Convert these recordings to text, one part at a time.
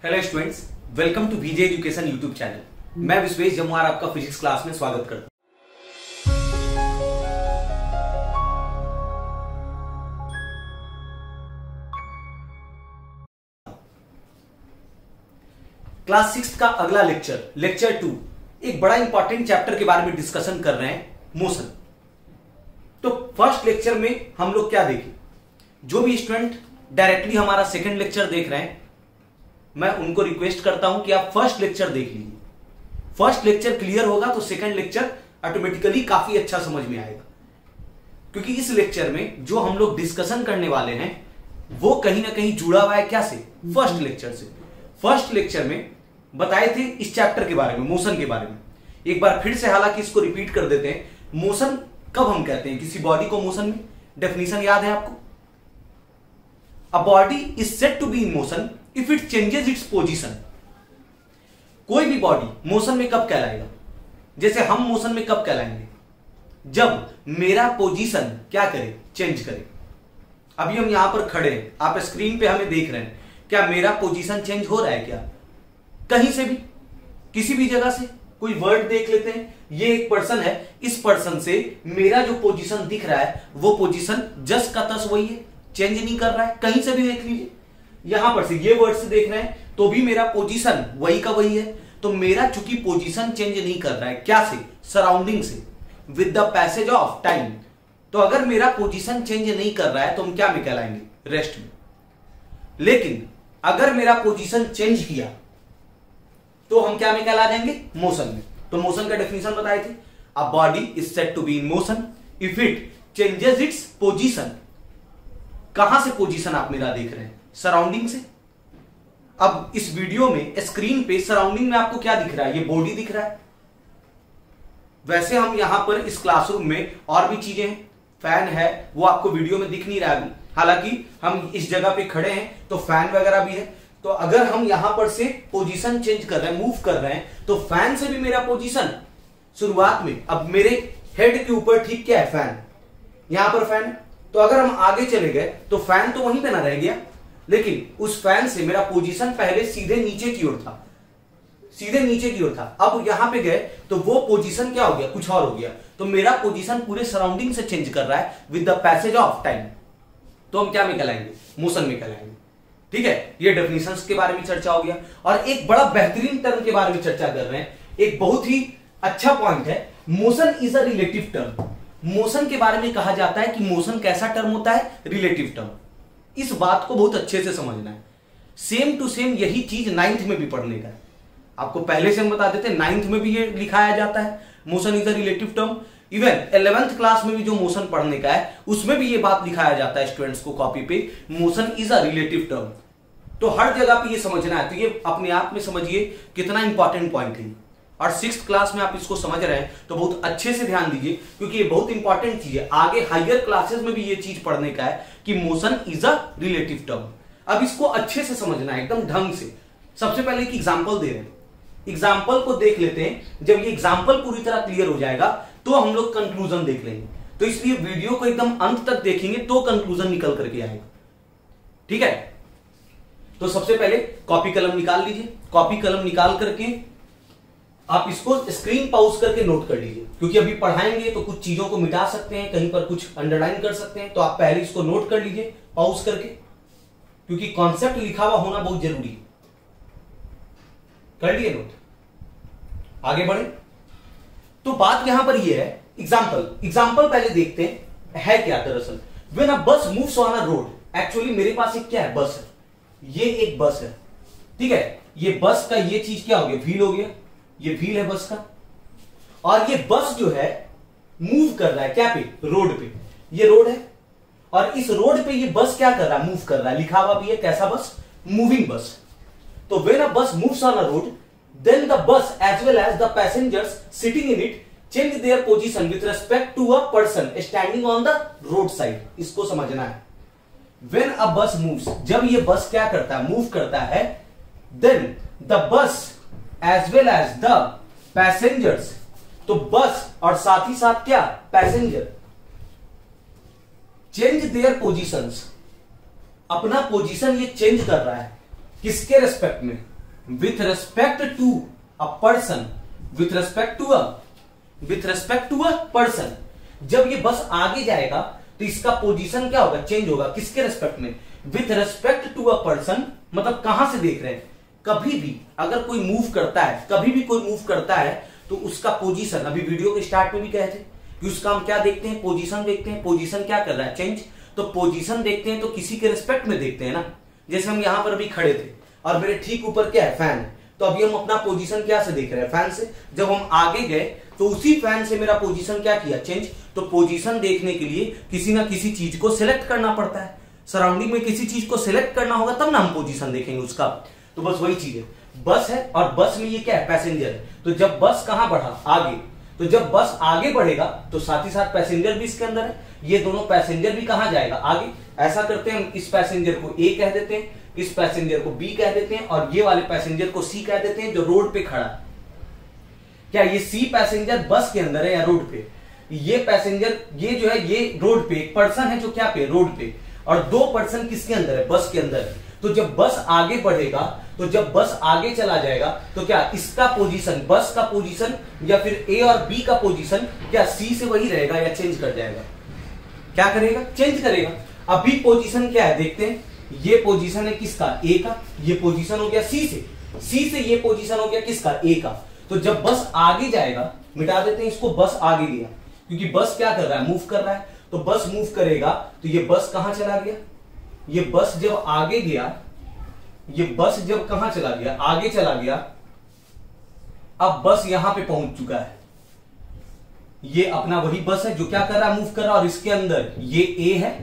Hello students, welcome to VJ education YouTube channel. मैं विश्वेश जमुआर आपका physics class में स्वागत करता हूं। क्लास 6 का अगला लेक्चर 2 एक बड़ा इंपॉर्टेंट चैप्टर के बारे में डिस्कशन कर रहे हैं, मोशन। तो फर्स्ट लेक्चर में हम लोग क्या देखें, जो भी स्टूडेंट डायरेक्टली हमारा सेकंड लेक्चर देख रहे हैं, मैं उनको रिक्वेस्ट करता हूं कि आप फर्स्ट लेक्चर देख लीजिए। फर्स्ट लेक्चर क्लियर होगा तो सेकंड लेक्चर ऑटोमेटिकली काफी अच्छा समझ में आएगा, क्योंकि इस लेक्चर में जो हम लोग डिस्कशन करने वाले हैं वो कहीं ना कहीं जुड़ा हुआ है क्या से, फर्स्ट लेक्चर से। फर्स्ट लेक्चर में बताए थे इस चैप्टर के बारे में, मोशन के बारे में। एक बार फिर से हालांकि इसको रिपीट कर देते हैं। मोशन कब हम कहते हैं किसी बॉडी को मोशन में? डेफिनेशन याद है आपको? A body is said to be in motion if it changes its position. कोई भी बॉडी मोशन में कब कहलाएगा? जैसे हम मोशन में कब कहलाएंगे? जब मेरा पोजीशन क्या करे, चेंज करे। अभी हम यहां पर खड़े हैं, आप स्क्रीन पे हमें देख रहे हैं, क्या मेरा पोजीशन चेंज हो रहा है क्या? कहीं से भी, किसी भी जगह से कोई वर्ड देख लेते हैं, ये एक पर्सन है, इस पर्सन से मेरा जो पोजीशन दिख रहा है वो पोजीशन जस का तस वही है, चेंज नहीं कर रहा है। कहीं से भी देख लीजिए, यहां पर से ये वर्ड से देख रहे हैं तो भी मेरा पोजीशन वही का वही है। तो मेरा चूंकि पोजीशन चेंज नहीं कर रहा है, क्या से? सराउंडिंग से, with the passage of time. तो अगर मेरा पोजीशन चेंज नहीं कर रहा है तो हम क्या में कहलाएंगे? रेस्ट में। लेकिन अगर मेरा पोजीशन चेंज किया तो हम क्या में कहला जाएंगे? मोशन में। तो मोशन का डेफिनेशन बताए थे, a body is said to be in motion if it changes its position. कहां से पोजीशन आप मेरा देख रहे हैं? सराउंडिंग से। अब इस वीडियो में स्क्रीन पे सराउंडिंग में आपको क्या दिख रहा है? ये बॉडी दिख रहा है। वैसे हम यहां पर इस क्लासरूम में और भी चीजें हैं, फैन है, वो आपको वीडियो में दिख नहीं रहा है। हालांकि हम इस जगह पे खड़े हैं तो फैन वगैरह भी है। तो अगर हम यहां पर से पोजीशन चेंज कर रहे हैं, मूव कर रहे हैं, तो फैन से भी मेरा पोजीशन शुरुआत में, अब मेरे हेड के ऊपर ठीक क्या है? फैन। यहां पर फैन है, तो अगर हम आगे चले गए तो फैन तो वहीं पे ना रह गया, लेकिन उस फैन से मेरा पोजीशन पहले सीधे नीचे की ओर था, सीधे नीचे की ओर था। अब यहां पे गए तो वो पोजीशन क्या हो गया? कुछ और हो गया। तो मेरा पोजीशन पूरे सराउंडिंग से चेंज कर रहा है with the passage of time. तो हम क्या में कहलाएंगे? मोशन में कहलाएंगे। ठीक है, ये डेफिनेशंस के बारे में चर्चा हो गया। और एक बड़ा बेहतरीन टर्म के बारे में चर्चा कर रहे हैं, एक बहुत ही अच्छा पॉइंट है, motion is a relative term. Motion के बारे में कहा जाता है कि मोशन कैसा टर्म होता है? Relative term. इस बात को बहुत अच्छे से समझना है। सेम टू सेम यही चीज 9th में भी पढ़ने का है। आपको पहले से हम बता देते हैं, 9th में भी ये लिखाया जाता है, motion is a relative term. Even 11th class में भी जो मोशन पढ़ने का है उसमें भी ये बात लिखाया जाता है स्टूडेंट्स को कॉपी पे, motion is a relative term. तो हर जगह पे ये समझना है। तो ये अपने आप में समझिए कितना इंपॉर्टेंट पॉइंट है। और 6th क्लास में आप इसको समझ रहे हैं तो बहुत अच्छे से ध्यान दीजिए, क्योंकि ये बहुत इंपॉर्टेंट चीज है। आगे हायर क्लासेस में भी ये चीज पढ़ने का है कि motion is a relative term. अब इसको अच्छे से समझना है, एकदम ढंग से। सबसे पहले एक एग्जांपल दे रहे हैं, एग्जांपल को देख लेते हैं। जब ये एग्जांपल पूरी तरह क्लियर हो जाएगा तो हम लोग कंक्लूजन देख लेंगे। तो इसलिए वीडियो को एकदम अंत तक देखेंगे तो कंक्लूजन निकल करके आएगा। ठीक है, तो सबसे पहले कॉपी कलम निकाल लीजिए। कॉपी कलम निकाल करके आप इसको स्क्रीन पॉज करके नोट कर लीजिए, क्योंकि अभी पढ़ाएंगे तो कुछ चीजों को मिटा सकते हैं, कहीं पर कुछ अंडरलाइन कर सकते हैं। तो आप पहले इसको नोट कर लीजिए पॉज करके, क्योंकि कॉन्सेप्ट लिखा हुआ होना बहुत जरूरी है। कर लिए नोट? आगे बढ़े। तो बात यहां पर यह है, एग्जाम्पल पहले देखते हैं है क्या दरअसल। व्हेन अ बस moves on a road, actually मेरे पास एक क्या है? बस है। ये एक बस है, ठीक है। ये बस का ये चीज क्या हो गया? व्हील हो गया। ये व्हील है बस का। और ये बस जो है मूव कर रहा है क्या पे? रोड पे। ये रोड है और इस रोड पे ये बस क्या कर रहा है? मूव कर रहा है। लिखा हुआ भी है कैसा बस? मूविंग बस। तो व्हेन अ बस moves on a road, then the bus as well as the passengers sitting in it change their position with respect to a person standing on the road side. इसको समझना है। When a bus moves, जब ये बस क्या करता है? Move करता है। then the bus as well as the passengers, तो बस और साथ ही साथ क्या? पैसेंजर change their positions, अपना पोजीशन ये चेंज कर रहा है किसके रेस्पेक्ट में? With respect to a person, with respect to a person. जब ये बस आगे जाएगा तो इसका पोजीशन क्या होगा? चेंज होगा। किसके रेस्पेक्ट में? With respect to a person. मतलब कहां से देख रहे हैं? कभी भी अगर कोई मूव करता है, कभी भी कोई मूव करता है तो उसका पोजीशन, अभी वीडियो के स्टार्ट में भी कहे थे कि उसका हम क्या देखते हैं? पोजीशन देखते हैं। पोजीशन क्या कर रहा है? चेंज। तो पोजीशन देखते हैं तो किसी के रिस्पेक्ट में देखते हैं ना। जैसे हम यहां पर अभी खड़े थे और मेरे ठीक ऊपर क्या है? फैन है। तो अभी हम अपना पोजीशन क्या से देख रहे हैं? फैन से। जब हम आगे गए तो उसी फैन से मेरा पोजीशन क्या किया? चेंज। तो पोजीशन देखने के लिए किसी ना किसी चीज को सिलेक्ट करना पड़ता है। सराउंडिंग में किसी चीज को सिलेक्ट करना होगा तब ना हम पोजीशन देखेंगे उसका। तो बस वही चीज है। बस है और बस में ये क्या है? पैसेंजर है। तो जब बस कहां बढ़ा? आगे। तो जब बस आगे बढ़ेगा तो साथ ही साथ पैसेंजर भी इसके अंदर है। ये दोनों पैसेंजर भी कहां जाएगा? आगे। ऐसा करते हैं हम, इस पैसेंजर को ए कह देते हैं, इस पैसेंजर को बी कह देते हैं और ये वाले पैसेंजर को सी कह देते हैं जो रोड पे खड़ा है। क्या ये सी पैसेंजर बस के अंदर है या रोड पे? ये पैसेंजर, ये जो है ये रोड पे, एक पर्सन है जो क्या पे? रोड पे। और दो पर्सन किसके अंदर है? बस के अंदर है। तो जब बस आगे बढ़ेगा, तो जब बस आगे चला जाएगा तो क्या इसका पोजीशन, बस का पोजीशन या फिर ए और बी का पोजीशन क्या सी से वही रहेगा या चेंज कर जाएगा? क्या करेगा? चेंज करेगा। अभी पोजीशन क्या है देखते हैं। ये पोजीशन है किसका? ए का। ये पोजीशन हो गया सी से, सी से ये पोजीशन हो गया किसका? ए का। तो जब बस आगे जाएगा, मिटा देते हैं इसको, बस आगे गया क्योंकि बस क्या कर रहा है? मूव कर रहा है। तो बस मूव करेगा तो ये बस कहां चला गया? ये बस जब आगे गया, ये बस जब कहां चला गया? आगे चला गया। अब बस यहां पे पहुंच चुका है। ये अपना वही बस है जो क्या कर रहा है? मूव कर रहा है। और इसके अंदर ये ए है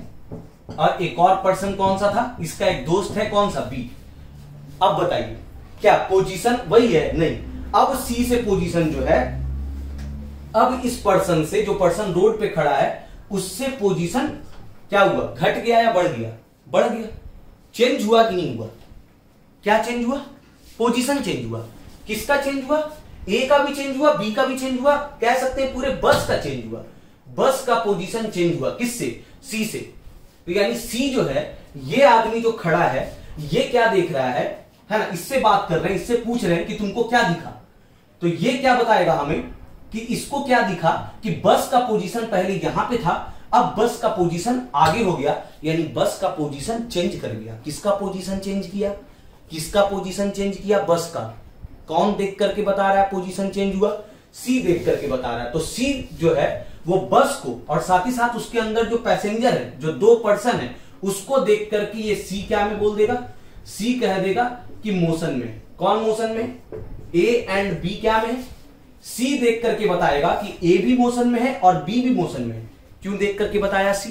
और एक और पर्सन कौन सा था? इसका एक दोस्त है, कौन सा? बी। अब बताइए क्या पोजीशन वही है? नहीं। अब सी से पोजीशन जो है, अब इस पर्सन से, जो पर्सन रोड पे खड़ा है, उससे पोजीशन क्या हुआ? घट गया या बढ़ गया? बढ़ गया। चेंज हुआ कि नहीं हुआ? क्या चेंज हुआ? पोजीशन चेंज हुआ। किसका चेंज हुआ? ए का भी चेंज हुआ, बी का भी चेंज हुआ, कह सकते हैं पूरे बस का चेंज हुआ। बस का पोजीशन चेंज हुआ। किससे? सी से। तो यानी सी जो है, ये आदमी जो खड़ा है, ये क्या देख रहा है ना? इससे बात कर रहे हैं, इससे पूछ रहे हैं कि तुमको क्या दिखा। तो ये क्या बताएगा हमें कि इसको क्या दिखा कि बस का पोजीशन पहले यहां पे था, अब बस का पोजीशन आगे हो गया, यानी बस का पोजीशन चेंज कर गया। किसका पोजीशन चेंज किया? किसका पोजीशन चेंज किया? बस का। कौन देख करके बता रहा है पोजीशन चेंज हुआ? सी देख करके बता रहा है। तो सी जो है वो बस को और साथ ही साथ उसके अंदर जो पैसेंजर है, जो दो पर्सन है, उसको देख करके ये सी क्या में बोल देगा? सी कह देगा कि मोशन में। कौन मोशन में? ए एंड बी क्या में? सी देख करके बताएगा कि ए भी मोशन में है और बी भी मोशन में है। क्यों देख करके बताया सी?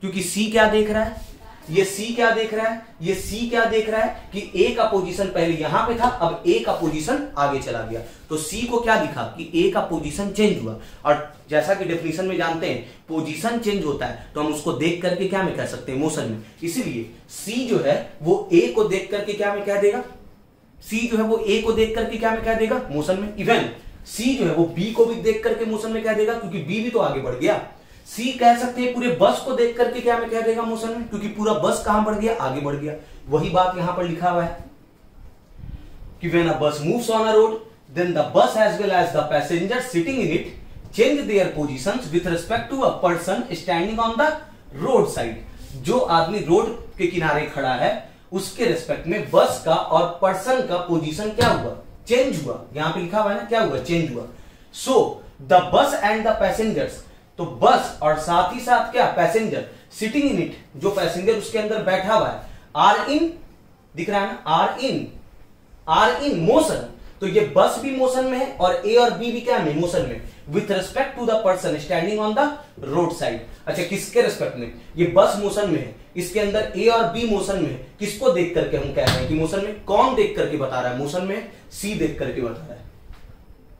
क्योंकि सी क्या देख रहा है? ये सी क्या देख रहा है? ये सी क्या देख रहा है कि ए का पोजीशन पहले यहां पे था, अब ए का पोजीशन आगे चला गया। तो सी को क्या दिखा कि ए का पोजीशन चेंज हुआ। और जैसा कि डेफिनेशन में जानते हैं, पोजीशन चेंज होता है तो हम उसको देख करके क्या में कह सकते हैं? मोशन में। इसीलिए सी जो है वो ए को देख करके क्या में कह देगा? सी जो है वो ए को देख करके क्या में कह देगा? मोशन में। इवन सी जो है वो बी को भी देख करके मोशन में कह देगा, क्योंकि बी भी तो आगे बढ़ गया। सी कह सकते हैं पूरे बस को देख करके क्या में कह देगा? मोशन में, क्योंकि पूरा बस कहां बढ़ गया? आगे बढ़ गया। वही बात यहां पर लिखा हुआ है कि when a bus moves on a road, then the bus as well as the passengers sitting in it change their positions with respect to a person standing on the road side. जो आदमी road के किनारे खड़ा है उसके respect में बस का और पर्सन का पोजीशन क्या हुआ? चेंज हुआ। यहां पे लिखा हुआ है ना, क्या हुआ? चेंज हुआ। So the bus and the passengers, तो बस और साथ ही साथ क्या? पैसेंजर सिटिंग इन इट, जो पैसेंजर उसके अंदर बैठा हुआ है, आर इन, दिख रहा है ना, आर इन मोशन। तो ये बस भी मोशन में है और ए और बी भी क्या में? मोशन में, with respect to the person standing on the road side. अच्छा, किसके रिस्पेक्ट में? ये बस मोशन में है, इसके अंदर ए और बी मोशन में है। किसको देख करके हम कह रहे हैं कि मोशन में? कौन देख करके बता रहा है मोशन में? सी देख करके बता रहा है।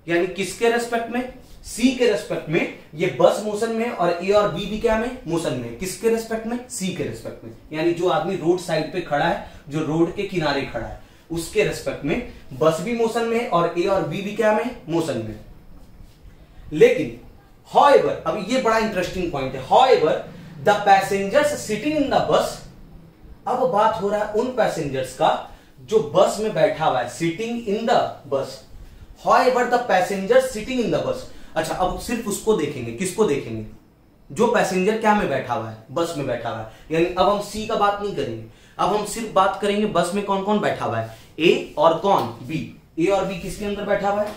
यानी किसके रेस्पेक्ट में? सी के रेस्पेक्ट में ये बस मोशन में है और ए और बी भी क्या में? मोशन में। किसके रेस्पेक्ट में? सी के रेस्पेक्ट में। यानी जो आदमी रोड साइड पे खड़ा है, जो रोड के किनारे खड़ा है, उसके रेस्पेक्ट में बस भी मोशन में है और ए और बी भी क्या में? मोशन में। लेकिन however, अब ये बड़ा इंटरेस्टिंग पॉइंट है, however the passengers sitting in the bus अब बात हो रहा है उन पैसेंजर्स का जो बस में बैठा हुआ है, sitting in the bus. However the passenger sitting in the bus. अच्छा, अब सिर्फ उसको देखेंगे, किसको देखेंगे? जो पैसेंजर क्या में बैठा हुआ है, बस में बैठा हुआ है। यानी अब हम सी का बात नहीं करेंगे, अब हम सिर्फ बात करेंगे बस में कौन कौन बैठा हुआ है, ए और कौन, बी। ए और बी किसके अंदर बैठा हुआ है?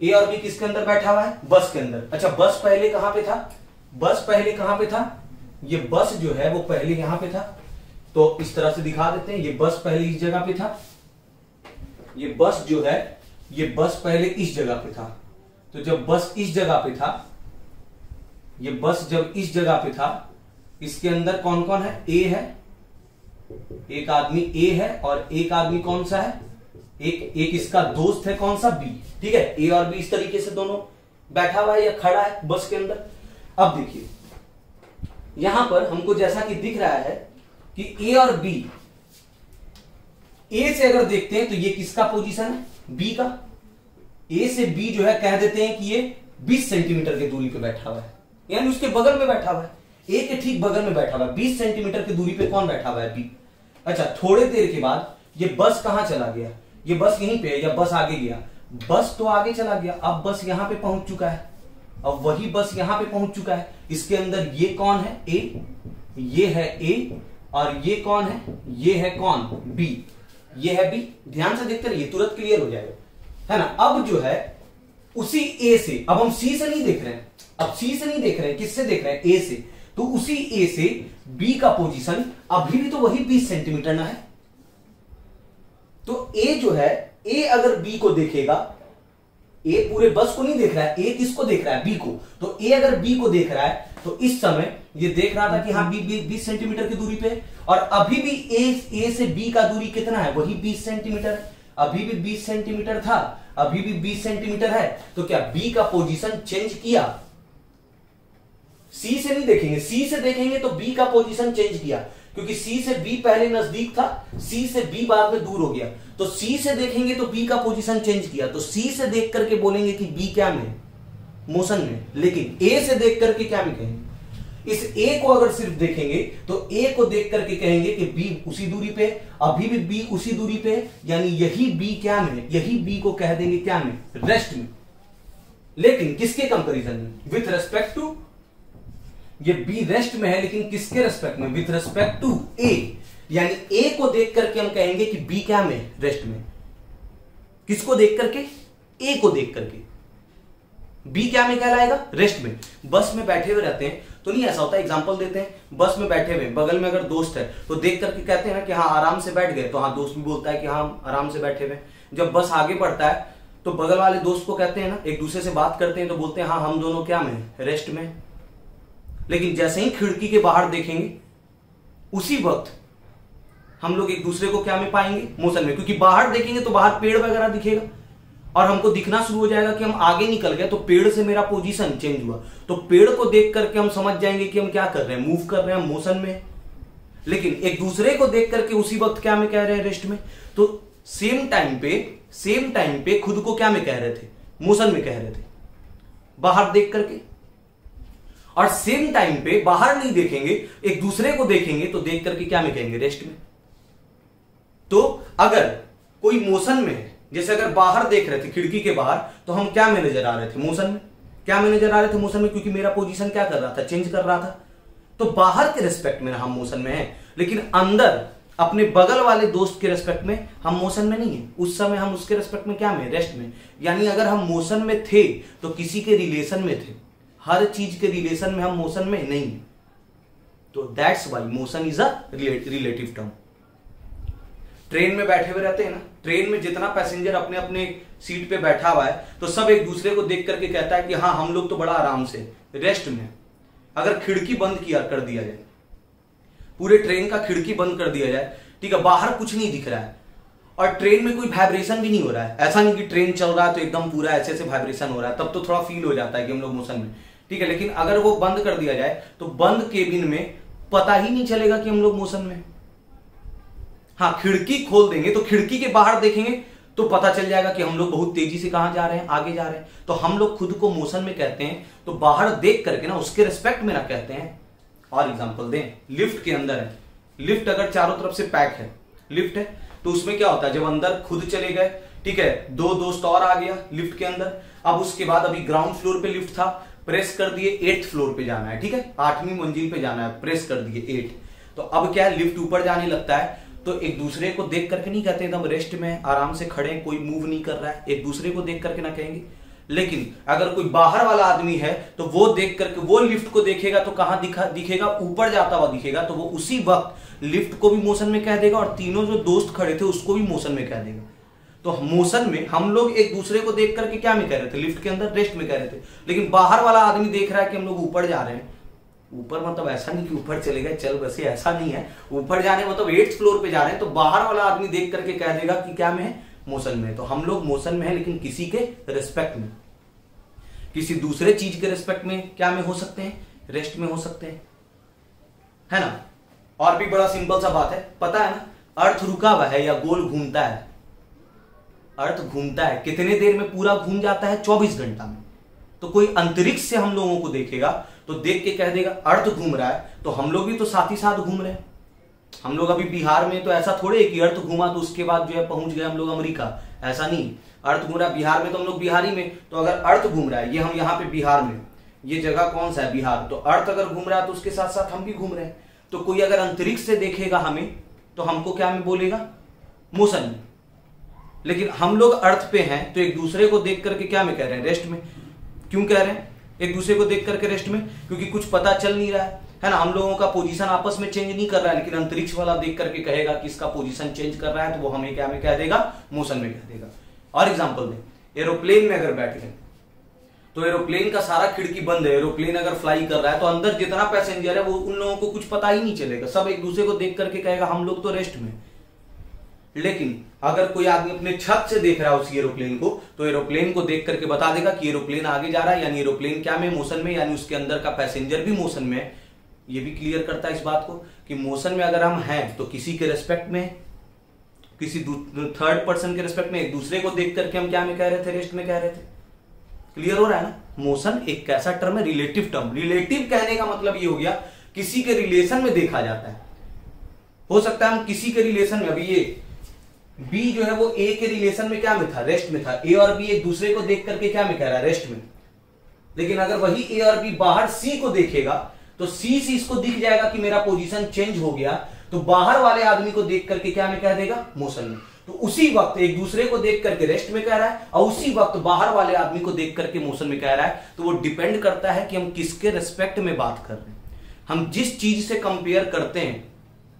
ए और बी किसके अंदर बैठा हुआ है? बस के अंदर। अच्छा, बस पहले कहां पे था? बस पहले कहां पे था? ये बस जो है वो पहले यहां पे था, तो इस तरह से दिखा देते हैं। ये बस पहले इस जगह पे था, ये बस जो है ये बस पहले इस जगह पे था। तो जब बस इस जगह पे था, ये बस जब इस जगह पे था, इसके अंदर कौन कौन है? ए है, एक आदमी ए है, और एक आदमी कौन सा है? एक इसका दोस्त है, कौन सा? बी। ठीक है, ए और बी इस तरीके से दोनों बैठा हुआ है या खड़ा है बस के अंदर। अब देखिए यहां पर हमको जैसा कि दिख रहा है कि ए और बी, ए से अगर देखते हैं तो ये किसका पोजीशन है? बी का। ए से बी जो है कह देते हैं कि ये 20 सेंटीमीटर की दूरी पे बैठा हुआ है, यानी उसके बगल में बैठा हुआ है, ए के ठीक बगल में बैठा हुआ है। 20 सेंटीमीटर की दूरी पे कौन बैठा हुआ है? बी। अच्छा, थोड़े देर के बाद ये बस कहां चला गया? ये बस यहीं पे है या बस आगे गया? बस तो आगे चला गया, अब बस यहां पे पहुंच चुका है, अब वही बस यहां पे पहुंच चुका है। इसके अंदर ये कौन है? ए, ये है ए, और ये कौन है? ये है कौन? बी। ये है बी। ध्यान से देखते रहिए, तुरंत क्लियर हो जाएगा, है ना। अब जो है उसी ए से, अब हम सी से नहीं देख रहे हैं, अब सी से नहीं देख रहे हैं, किससे देख रहे हैं? ए से। तो उसी ए से बी का पोजीशन अभी भी तो वही 20 सेंटीमीटर ना है। तो ए जो है, ए अगर बी को देखेगा, ए पूरे बस को नहीं देख रहा है, ए किसको देख रहा है? बी को। तो ए अगर बी को देख रहा है तो इस समय ये देख रहा था कि हाँ बी 20 सेंटीमीटर की दूरी पे, और अभी भी ए से बी का दूरी कितना है? वही 20 सेंटीमीटर। अभी भी 20 सेंटीमीटर था, अभी भी 20 सेंटीमीटर है। तो क्या बी का पोजीशन चेंज किया? सी से नहीं देखेंगे, सी से देखेंगे तो बी का पोजीशन चेंज किया, क्योंकि सी से बी पहले नजदीक था, सी से बी बाद में दूर हो गया। तो सी से देखेंगे तो बी का पोजीशन चेंज किया, तो सी से देख करके बोलेंगे कि बी क्या में? मोशन में। लेकिन ए से देख करके क्या में कहेंगे? इस ए को अगर सिर्फ देखेंगे तो ए को देख करके कहेंगे कि बी उसी दूरी पे, अभी भी बी उसी दूरी पे, यानी यही बी क्या में? यही बी को कह देंगे क्या में? रेस्ट में। लेकिन किसके कंपैरिजन में? विथ रेस्पेक्ट टू, ये बी रेस्ट में है, लेकिन किसके रेस्पेक्ट में? विथ रेस्पेक्ट टू ए। यानी ए को देख करके हम कहेंगे कि बी क्या में? रेस्ट में। किसको देख करके? ए को देख करके। बी क्या में कहलाएगा? रेस्ट में। बस में बैठे हुए रहते हैं तो नहीं ऐसा होता, एग्जांपल देते हैं, बस में बैठे हुए बगल में अगर दोस्त है तो देख करके कहते हैं कि हाँ आराम से बैठ गए, तो हाँ दोस्त भी बोलता है कि हाँ आराम से बैठे हुए। जब बस आगे बढ़ता है तो बगल वाले दोस्त को कहते हैं ना, एक दूसरे से बात करते हैं तो बोलते हैं हाँ हम दोनों क्या में? रेस्ट में। लेकिन जैसे ही खिड़की के बाहर देखेंगे उसी वक्त हम लोग एक दूसरे को क्या में पाएंगे? मोशन में। क्योंकि बाहर देखेंगे तो बाहर पेड़ वगैरह दिखेगा और हमको दिखना शुरू हो जाएगा कि हम आगे निकल गए, तो पेड़ से मेरा पोजीशन चेंज हुआ, तो पेड़ को देख करके हम समझ जाएंगे कि हम क्या कर रहे हैं? मूव कर रहे हैं, मोशन में। लेकिन एक दूसरे को देख करके उसी वक्त क्या में कह रहे हैं? रेस्ट में। तो सेम टाइम पे खुद को क्या में कह रहे थे? मोशन में कह रहे थे, बाहर देख करके। और सेम टाइम पे बाहर नहीं देखेंगे, एक दूसरे को देखेंगे तो देख करके क्या में कहेंगे? रेस्ट में। तो अगर कोई मोशन में है, जैसे अगर बाहर देख रहे थे खिड़की के बाहर, तो हम क्या में नजर आ रहे थे? मोशन में। क्या में नजर आ रहे थे? मोशन में, क्योंकि मेरा पोजीशन क्या कर रहा था? चेंज कर रहा था। तो बाहर के रिस्पेक्ट में हम मोशन में हैं, लेकिन अंदर अपने बगल वाले दोस्त के रिस्पेक्ट में हम मोशन में नहीं है। उस समय हम उसके रिस्पेक्ट में क्या में? रेस्ट में। यानी अगर हम मोशन में थे तो किसी के रिलेशन में थे, हर चीज के रिलेशन में हम मोशन में नहीं है। तो that's why motion is a relative term. Train में बैठे हुए रहते हैं ना, ट्रेन में जितना पैसेंजर अपने अपने सीट पे बैठा हुआ है तो सब एक दूसरे को देख करके कहता है कि हाँ हम लोग तो बड़ा आराम से रेस्ट में। अगर खिड़की बंद कर दिया जाए, पूरे ट्रेन का खिड़की बंद कर दिया जाए, ठीक है, बाहर कुछ नहीं दिख रहा है और ट्रेन में कोई वाइब्रेशन भी नहीं हो रहा है, ऐसा नहीं कि ट्रेन चल रहा है तो एकदम पूरा ऐसे ऐसे वाइब्रेशन हो रहा है, तब तो थोड़ा फील हो जाता है कि हम लोग मोशन में, ठीक है। लेकिन अगर वो बंद कर दिया जाए तो बंद केबिन में पता ही नहीं चलेगा कि हम लोग मोशन में। हाँ, खिड़की खोल देंगे तो खिड़की के बाहर देखेंगे तो पता चल जाएगा कि हम लोग बहुत तेजी से कहां जा रहे हैं, आगे जा रहे हैं। तो हम लोग खुद को मोशन में कहते हैं, तो बाहर देख करके ना उसके रिस्पेक्ट में ना कहते हैं। और एग्जांपल दें, लिफ्ट के अंदर है, लिफ्ट अगर चारों तरफ से पैक है, लिफ्ट है, तो उसमें क्या होता है, जब अंदर खुद चले गए, ठीक है, दो दोस्त और आ गया लिफ्ट के अंदर, अब उसके बाद अभी ग्राउंड फ्लोर पे लिफ्ट था, प्रेस कर दिए 8th फ्लोर पे जाना है, ठीक है, 8वीं मंजिल पे जाना है, प्रेस कर दिए 8, तो अब क्या है, लिफ्ट ऊपर जाने लगता है, तो एक दूसरे को देख करके नहीं कहते एकदम रेस्ट में आराम से खड़े, कोई मूव नहीं कर रहा है, एक दूसरे को देख करके ना कहेंगे। लेकिन अगर कोई बाहर वाला आदमी है तो वो देख करके वो लिफ्ट को देखेगा तो कहां दिखेगा, ऊपर जाता हुआ दिखेगा, तो वो उसी वक्त लिफ्ट को भी मोशन में कह देगा और तीनों जो दोस्त खड़े थे उसको भी मोशन में कह देगा। तो मोशन में हम लोग एक दूसरे को देख करके क्या में कह रहे थे, लिफ्ट के अंदर रेस्ट में कह रहे थे, लेकिन बाहर वाला आदमी देख रहा है कि हम लोग ऊपर जा रहे हैं, ऊपर मतलब ऐसा नहीं कि ऊपर चले गए चल बसे, ऐसा नहीं है, ऊपर जाने मतलब 8th फ्लोर पे जा रहे हैं, तो बाहर वाला आदमी देख करके कह देगा कि क्या में है, मोशन में। तो हम लोग मोशन में है, लेकिन किसी के रिस्पेक्ट में, किसी दूसरे चीज के रिस्पेक्ट में क्या में हो सकते हैं, रेस्ट में हो सकते हैं, है ना। और भी बड़ा सिंपल सा बात है, पता है ना, अर्थ रुका हुआ है या गोल घूमता है, अर्थ घूमता है, कितने देर में पूरा घूम जाता है, 24 घंटा में। तो कोई अंतरिक्ष से हम लोगों को देखेगा तो देख के कह देगा अर्थ घूम रहा है, तो हम लोग भी तो साथ ही साथ घूम रहे हैं। हम लोग अभी बिहार में, तो ऐसा थोड़े कि अर्थ घूमा तो उसके बाद जो है पहुंच गए हम लोग अमेरिका, ऐसा नहीं। अर्थ घूम रहा है बिहार में तो हम लोग बिहारी में, तो अगर अर्थ घूम रहा है, ये हम यहाँ पे बिहार में, ये जगह कौन सा है, बिहार, तो अर्थ अगर घूम रहा है तो उसके साथ साथ हम भी घूम रहे हैं। तो कोई अगर अंतरिक्ष से देखेगा हमें तो हमको क्या में बोलेगा, मोशन में। लेकिन हम लोग अर्थ पे हैं तो एक दूसरे को देख करके क्या में कह रहे हैं, रेस्ट में। क्यों कह रहे हैं एक दूसरे को देख करके रेस्ट में, क्योंकि कुछ पता चल नहीं रहा है ना, हम लोगों का पोजीशन आपस में चेंज नहीं कर रहा है, लेकिन अंतरिक्ष वाला देख करके कहेगा कि इसका पोजीशन चेंज कर रहा है, तो वो हमें क्या में कह देगा, मोशन में कह देगा। और एग्जांपल दें, एरोप्लेन में अगर बैठ गए तो एरोप्लेन का सारा खिड़की बंद है, एरोप्लेन अगर फ्लाई कर रहा है तो अंदर जितना पैसेंजर है वो उन लोगों को कुछ पता ही नहीं चलेगा, सब एक दूसरे को देख करके कहेगा हम लोग तो रेस्ट में। लेकिन अगर कोई आदमी अपने छत से देख रहा है उसी एरोप्लेन को, तो एरोप्लेन को देख करके बता देगा कि एरोप्लेन आगे जा रहा है, यानी एरोप्लेन क्या में, मोशन में, यानी उसके अंदर का पैसेंजर भी मोशन में है। ये भी क्लियर करता है इस बात को कि मोशन में अगर हम हैं तो किसी के रेस्पेक्ट में, किसी थर्ड पर्सन के रेस्पेक्ट में, एक दूसरे को देख करके हम क्या में कह रहे थे, रेस्ट में कह रहे थे। क्लियर हो रहा है ना। मोशन एक कैसा टर्म है, रिलेटिव टर्म। रिलेटिव कहने का मतलब ये हो गया किसी के रिलेशन में देखा जाता है। हो सकता है हम किसी के रिलेशन में, अभी ये बी जो है वो ए के रिलेशन में क्या में था, रेस्ट में था। ए और बी एक दूसरे को देख करके क्या में कह रहा है, रेस्ट में। लेकिन अगर वही ए और बी बाहर सी को देखेगा तो सी से इसको दिख जाएगा कि मेरा पोजीशन चेंज हो गया, तो बाहर वाले आदमी को देख करके क्या में कह देगा, मोशन में। तो उसी वक्त एक दूसरे को देख करके रेस्ट में कह रहा है और उसी वक्त बाहर वाले आदमी को देख करके मोशन में कह रहा है। तो वो डिपेंड करता है कि हम किसके रेस्पेक्ट में बात कर रहे हैं। हम जिस चीज से कंपेयर करते हैं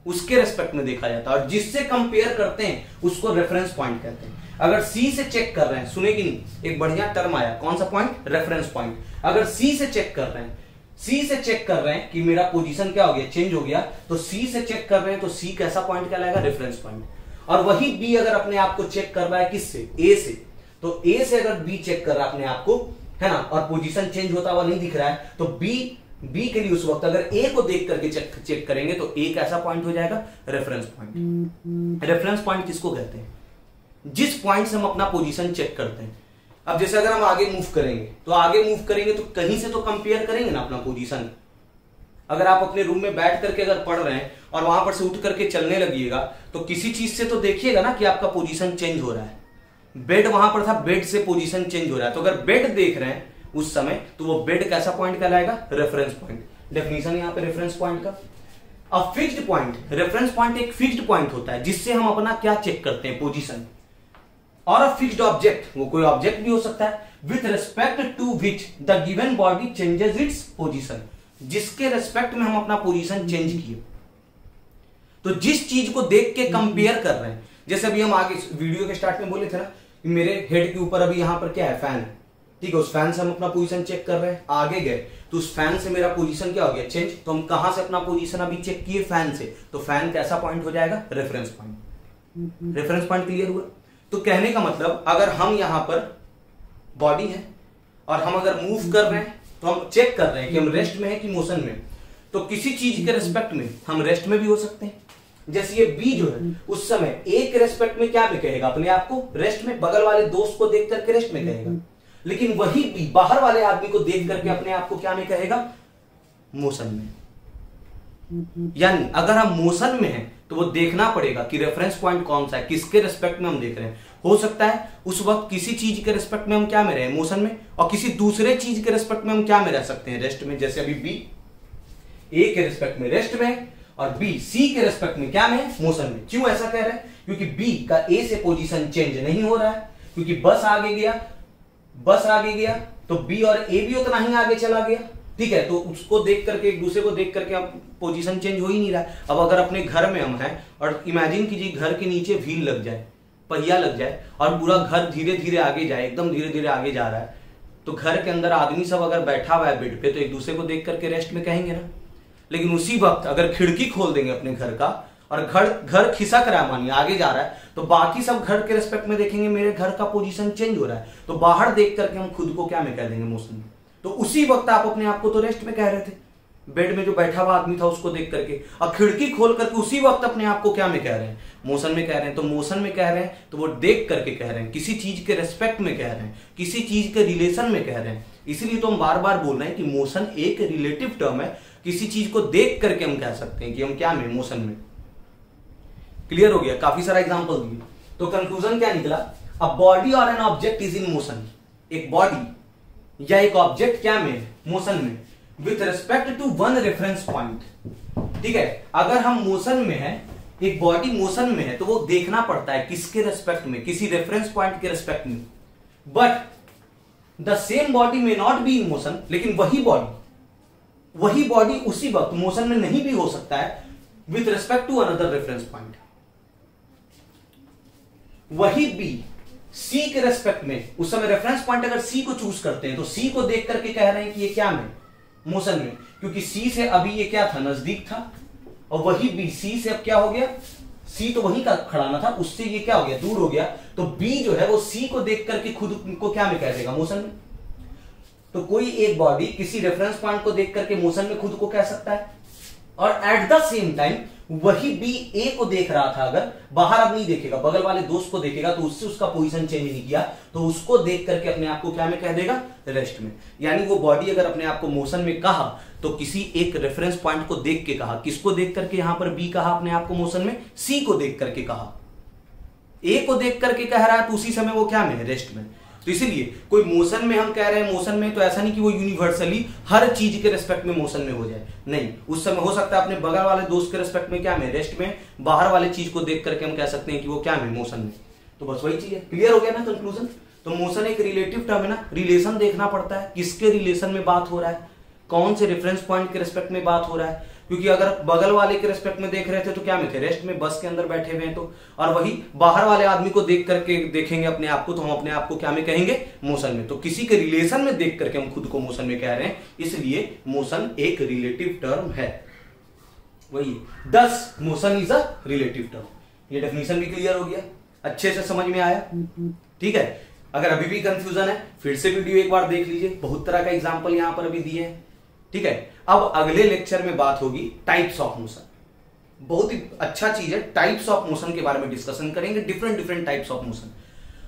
उसके रेस्पेक्ट में देखा जाता है, और जिससे कंपेयर करते हैं उसको रेफरेंस पॉइंट कहते हैं। अगर सी से चेक कर रहे हैं, सुने कि नहीं, एक बढ़िया टर्म आया, कौन सा पॉइंट, रेफरेंस पॉइंट। अगर सी से चेक कर रहे हैं, सी से चेक कर रहे हैं कि मेरा पोजीशन क्या हो गया, चेंज हो गया, तो सी से चेक कर रहे हैं तो सी कैसा पॉइंट कहलाएगा, रेफरेंस पॉइंट। और वही बी अगर अपने आप को चेक कर रहा है किससे, ए से, तो ए से अगर बी चेक कर रहा है अपने आप को, है ना, और पोजीशन चेंज होता हुआ नहीं दिख रहा है, तो बी के लिए उस वक्त अगर ए को देख करके चेक करेंगे तो ए कैसा पॉइंट हो जाएगा, रेफरेंस पॉइंट। रेफरेंस पॉइंट किसको कहते हैं, जिस पॉइंट से हम अपना पोजीशन चेक करते हैं। अब जैसे अगर हम आगे मूव करेंगे तो कहीं से तो कंपेयर करेंगे ना अपना पोजीशन। अगर आप अपने रूम में बैठ करके अगर पढ़ रहे हैं और वहां पर से उठ करके चलने लगिएगा तो किसी चीज से तो देखिएगा ना कि आपका पोजीशन चेंज हो रहा है। बेड वहां पर था, बेड से पोजीशन चेंज हो रहा है, तो अगर बेड देख रहे हैं उस समय तो वो बेड कैसा पॉइंट कहलाएगा, रेफरेंस पॉइंट। डेफिनेशन यहां पे रेफरेंस पॉइंट का। अब फिक्स्ड पॉइंट, रेफरेंस पॉइंट एक फिक्स्ड पॉइंट होता है जिससे हम अपना क्या चेक करते हैं, पोजीशन। और अ फिक्स्ड ऑब्जेक्ट, वो कोई ऑब्जेक्ट भी हो सकता है, with respect to which the given body changes its position, जिसके रेस्पेक्ट में हम अपना पोजीशन चेंज किए। तो जिस चीज को देख के कंपेयर कर रहे हैं, जैसे अभी हम आगे वीडियो के स्टार्ट में बोले थे ना, मेरे हेड के ऊपर अभी यहां पर क्या है, फैन है, ठीक है, उस फैन से हम अपना पोजीशन चेक कर रहे हैं। आगे गए तो उस फैन से मेरा पोजीशन क्या हो गया, चेंज। तो हम कहां से अपना पोजीशन अभी चेक किए, फैन से, तो फैन कैसा पॉइंट हो जाएगा, reference point. Reference point clear हुआ। तो कहने का मतलब अगर हम यहां पर बॉडी है और हम अगर मूव कर रहे हैं तो हम चेक कर रहे हैं कि हम रेस्ट में है कि मोशन में, तो किसी चीज के रेस्पेक्ट में हम रेस्ट में भी हो सकते हैं। जैसे ये बी जो है उस समय ए के रेस्पेक्ट में क्या में कहेगा, अपने आप को रेस्ट में, बगल वाले दोस्त को देख करके रेस्ट में कहेगा। लेकिन वही बी बाहर वाले आदमी को देख करके अपने आप को क्या में कहेगा, मोशन में। यानी अगर हम मोशन में हैं तो वो देखना पड़ेगा कि रेफरेंस पॉइंट कौन सा है, किसके रेस्पेक्ट में हम देख रहे हैं। हो सकता है उस वक्त किसी चीज के रेस्पेक्ट में हम क्या में रहे, मोशन में, और किसी दूसरे चीज के रेस्पेक्ट में हम क्या में रह सकते हैं, रेस्ट में। जैसे अभी बी ए के रेस्पेक्ट में रेस्ट में है और बी सी के रेस्पेक्ट में क्या में, मोशन में। क्यों ऐसा कह रहे हैं? क्योंकि बी का ए से पोजीशन चेंज नहीं हो रहा है, क्योंकि बस आगे गया तो बी और ए भी उतना ही आगे चला गया। ठीक है, तो उसको देख करके, एक दूसरे को देख करके अब पोजीशन चेंज हो ही नहीं रहा है। अब अगर अपने घर में हम हैं और इमेजिन कीजिए घर के नीचे व्हील लग जाए, पहिया लग जाए और पूरा घर धीरे धीरे आगे जाए, एकदम धीरे धीरे आगे जा रहा है, तो घर के अंदर आदमी सब अगर बैठा हुआ है बेड पे तो एक दूसरे को देख करके रेस्ट में कहेंगे ना। लेकिन उसी वक्त अगर खिड़की खोल देंगे अपने घर का और घर खिसक रहा है, मानिए आगे जा रहा है, तो बाकी सब घर के रेस्पेक्ट में देखेंगे मेरे घर का पोजीशन चेंज हो रहा है, तो बाहर देख करके हम खुद को क्या में कह देंगे, मोशन में। तो उसी वक्त आप अपने आप को तो रेस्ट में कह रहे थे, बेड में जो बैठा हुआ आदमी था उसको देख करके, और खिड़की खोल करके उसी वक्त अपने आप को क्या में कह रहे हैं, मोशन में कह रहे हैं। तो मोशन में कह रहे हैं तो वो देख करके कह रहे हैं, किसी चीज के रेस्पेक्ट में कह रहे हैं, किसी चीज के रिलेशन में कह रहे हैं। इसीलिए तो हम बार बार बोल रहे हैं कि मोशन एक रिलेटिव टर्म है, किसी चीज को देख करके हम कह सकते हैं कि हम क्या में, मोशन में। क्लियर हो गया? काफी सारा एग्जांपल दिए। तो कंक्लूजन क्या निकला? अ बॉडी और an object is in motion. एक बॉडी या एक ऑब्जेक्ट क्या में, मोशन में, with respect to one reference point. ठीक है, अगर हम मोशन में है, एक बॉडी मोशन में है, तो वो देखना पड़ता है किसके रेस्पेक्ट में, किसी रेफरेंस पॉइंट के रेस्पेक्ट में। बट द सेम बॉडी में नॉट बी इन मोशन, लेकिन वही बॉडी उसी वक्त मोशन में नहीं भी हो सकता है with respect to another reference point. वही बी सी के रेस्पेक्ट में, उस समय रेफरेंस पॉइंट अगर सी को चूज करते हैं तो सी को देख करके कह रहे हैं कि ये क्या में, मोशन में, क्योंकि सी से अभी ये क्या था, नजदीक था, और वही बी सी से अब क्या हो गया, सी तो वहीं का खड़ाना था, उससे ये क्या हो गया, दूर हो गया। तो बी जो है वो सी को देख करके खुद को क्या में कह देगा, मोशन में। तो कोई एक बॉडी किसी रेफरेंस पॉइंट को देख करके मोशन में खुद को कह सकता है, और एट द सेम टाइम वही बी ए को देख रहा था, अगर बाहर अब नहीं देखेगा, बगल वाले दोस्त को देखेगा, तो उससे उसका पोजीशन चेंज नहीं किया, तो उसको देख करके अपने आप को क्या में कह देगा, रेस्ट में। यानी वो बॉडी अगर अपने आप को मोशन में कहा तो किसी एक रेफरेंस पॉइंट को देख के कहा। किसको देख करके? यहां पर बी कहा अपने आप को मोशन में, सी को देख करके कहा, ए को देख करके कह रहा है, तो उसी समय वो क्या में है, रेस्ट में। तो इसीलिए कोई मोशन में हम कह रहे हैं मोशन में, तो ऐसा नहीं कि वो यूनिवर्सली हर चीज के रेस्पेक्ट में मोशन में हो जाए, नहीं। उस समय हो सकता है अपने बगल वाले दोस्त के रेस्पेक्ट में क्या में, रेस्ट में, बाहर वाले चीज को देख करके हम कह सकते हैं कि वो क्या में, मोशन में। तो बस वही चीज है। क्लियर हो गया ना कंक्लूजन? तो मोशन एक रिलेटिव टर्म है ना, रिलेशन देखना पड़ता है, किसके रिलेशन में बात हो रहा है, कौन से रेफरेंस पॉइंट के रेस्पेक्ट में बात हो रहा है। क्योंकि अगर बगल वाले के रेस्पेक्ट में देख रहे थे तो क्या में थे, रेस्ट में, बस के अंदर बैठे हुए हैं, तो और वही बाहर वाले आदमी को देख करके देखेंगे अपने आप को, तो हम अपने आप को क्या में कहेंगे, मोशन में। तो किसी के रिलेशन में देख करके हम खुद को मोशन में कह रहे हैं, इसलिए मोशन एक रिलेटिव टर्म है। वही दस motion is a relative term. ये डेफिनेशन भी क्लियर हो गया, अच्छे से समझ में आया? ठीक है। अगर अभी भी कंफ्यूजन है फिर से वीडियो एक बार देख लीजिए, बहुत तरह का एग्जाम्पल यहां पर अभी दिए हैं। ठीक है, अब अगले लेक्चर में बात होगी टाइप्स ऑफ मोशन। बहुत ही अच्छा चीज है, टाइप्स ऑफ मोशन के बारे में डिस्कशन करेंगे, डिफरेंट टाइप्स ऑफ मोशन।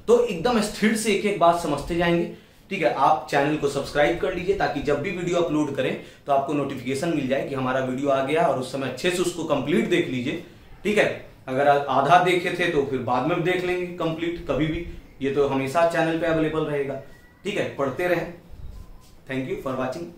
तो एकदम स्थिर से एक एक बात समझते जाएंगे। ठीक है, आप चैनल को सब्सक्राइब कर लीजिए ताकि जब भी वीडियो अपलोड करें तो आपको नोटिफिकेशन मिल जाए कि हमारा वीडियो आ गया, और उस समय अच्छे से उसको कंप्लीट देख लीजिए। ठीक है, अगर आधा देखे थे तो फिर बाद में देख लेंगे कंप्लीट कभी भी, ये तो हमेशा चैनल पे अवेलेबल रहेगा। ठीक है, पढ़ते रहें। Thank you for watching.